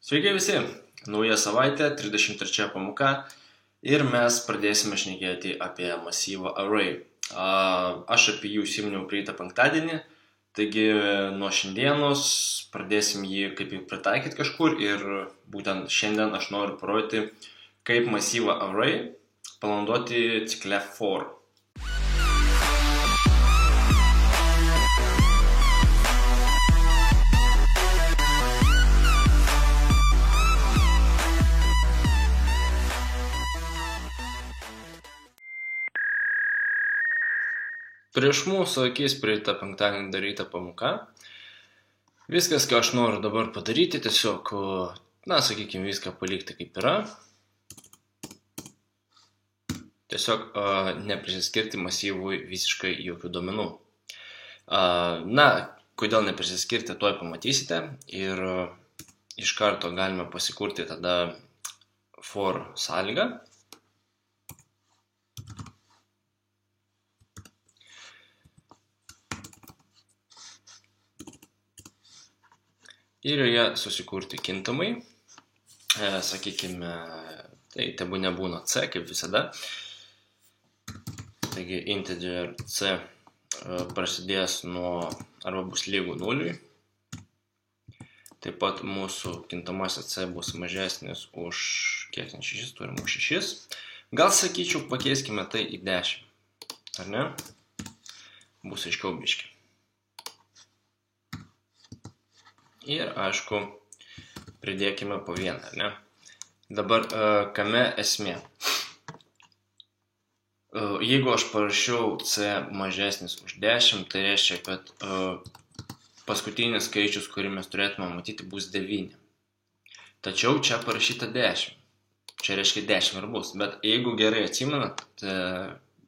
Sveiki visi! Nauja savaitė, 33 pamoka ir mes pradėsime šnekėti apie masyvą array. Aš apie jį užsiminiau praeitą penktadienį, taigi nuo šiandienos pradėsim jį kaip ir pritaikyti kažkur ir būtent šiandien aš noriu parodyti, kaip masyvą array panaudoti cikle for. Prieš mūsų akis praeitą penktadienį daryta pamoka. Viskas, ką aš noriu dabar padaryti, tiesiog, sakykime, viską palikti kaip yra. Tiesiog neprisiskirti masyvui visiškai jokių duomenų. Kodėl neprisiskirti, tuoj pamatysite. Ir iš karto galime pasikurti tada for sąlygą. Ir joje susikurti kintamai, sakykime, tai tebu nebūna c, kaip visada. Taigi integer c prasidės nuo arba bus lygu 0. Taip pat mūsų kintamasis c bus mažesnis už kiek 6, turim už 6. Gal sakyčiau, pakeiskime tai į 10, ar ne? Bus aiškiau biški. Ir, aišku, pridėkime po vieną, ar ne? Dabar, kame esmė? Jeigu aš parašiau c mažesnis už 10, tai reiškia, kad paskutinis skaičius, kurį mes turėtume matyti, bus 9. Tačiau čia parašyta 10. Čia reiškia 10 ir bus. Bet jeigu gerai atsimenat,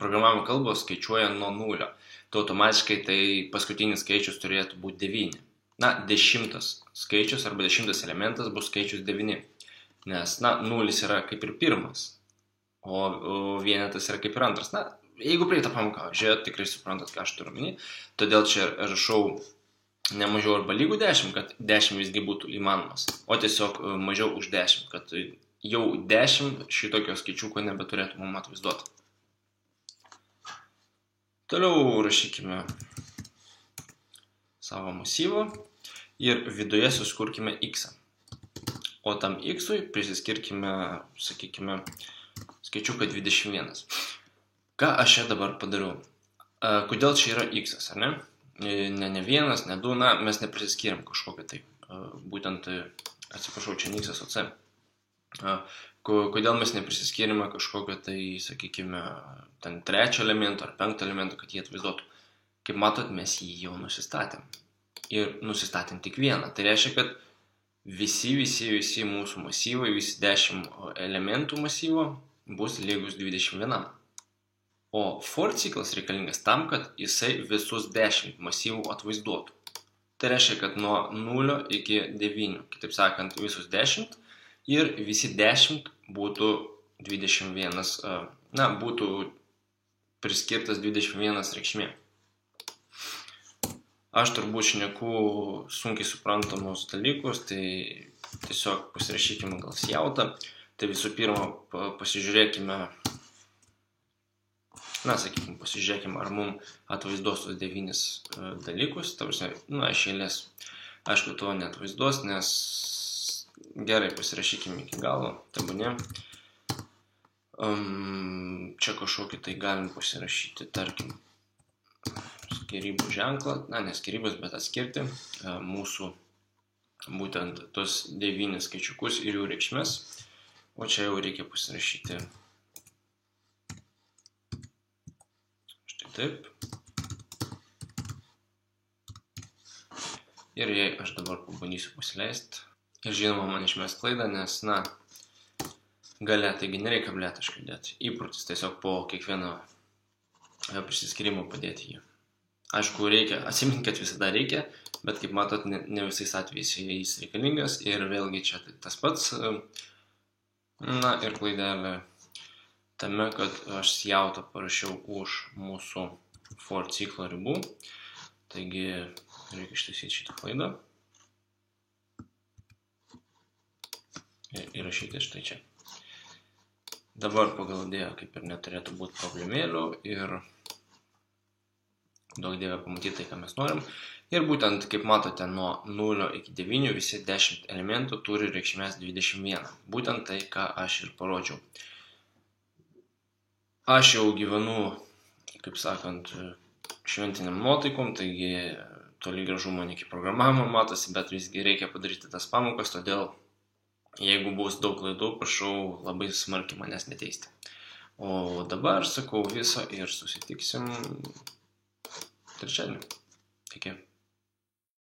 programavimo kalbos skaičiuoja nuo 0. Tai automatiškai tai paskutinis skaičius turėtų būti 9. 10 skaičius arba 10 elementas bus skaičius 9, nes, 0 yra kaip ir pirmas, o vienetas yra kaip ir antras. Jeigu praeitą pamoką, žiūrėt, tikrai suprantat, ką aš turiu omeny, todėl čia rašau ne mažiau arba lygu 10, kad 10 visgi būtų įmanomas, o tiesiog mažiau už 10, kad jau 10 šitokio skaičiuko nebeturėtų mum atvaizduoti. Toliau rašykime savo masyvą. Ir viduje susikurkime x. O tam x-ui prisiskirkime, sakykime, skaičiuką 21. Ką aš čia dabar padariau? Kodėl čia yra x, ar ne? Ne vienas, ne du, mes neprisiskiriam kažkokią tai. Būtent, atsiprašau, čia ne x, o c. Kodėl mes neprisiskirime kažkokią tai, sakykime, ten 3 elemento ar 5 elemento, kad jie atvaizduotų? Kaip matot, mes jį jau nusistatėm. Ir nusistatėm tik vieną. Tai reiškia, kad visi mūsų masyvai, visi 10 elementų masyvo bus lygus 21. O for ciklas reikalingas tam, kad jisai visus 10 masyvų atvaizduotų. Tai reiškia, kad nuo 0 iki 9, kitaip sakant, visus 10 ir visi 10 būtų 21, būtų priskirtas 21 reikšmė. Aš turbūt šneku sunkiai suprantamus dalykus, tai tiesiog pasirašykime gal sjautą. Tai visų pirma pasižiūrėkime, pasižiūrėkime, ar mums atvaizduos tos 9 dalykus. Iš eilės, aišku, to neatvaizduos, nes gerai pasirašykime iki galo, tebūnie. Čia kažkokį tai galim pasirašyti, tarkim, skyrybų ženklą, ne skyrybos, bet atskirti mūsų būtent tos 9 skaičiukus ir jų reikšmės, o čia jau reikia pasirašyti štai taip. Ir jei aš dabar pabandysiu pasileisti, ir žinoma man išmes klaidą, nes, gale, taigi nereikia blėtaškai dėti. Įprotis tiesiog po kiekvieno prisiskirimo padėti jį. Aišku, reikia, atsimink, kad visada reikia, bet kaip matot, ne visais atvejais jis reikalingas ir vėlgi čia tas pats. Ir klaidelė tame, kad aš sjautą parašiau už mūsų for ciklo ribų, taigi reikia ištaisyti šitą klaidą. ir įrašyti štai čia. Dabar pagal idėją kaip ir neturėtų būti problemėlių ir daug dievę pamatyti tai, ką mes norim. Ir būtent, kaip matote, nuo 0 iki 9 visi 10 elementų turi reikšmės 21. Būtent tai, ką aš ir parodžiau. Aš jau gyvenu, kaip sakant, šventiniam nuotaikom, taigi toli gražu man iki programavimo matosi, bet visgi reikia padaryti tas pamokas, todėl jeigu bus daug klaidų, prašau labai smarkiai manęs neteisti. O dabar sakau viso ir susitiksim trečiadienį. Iki.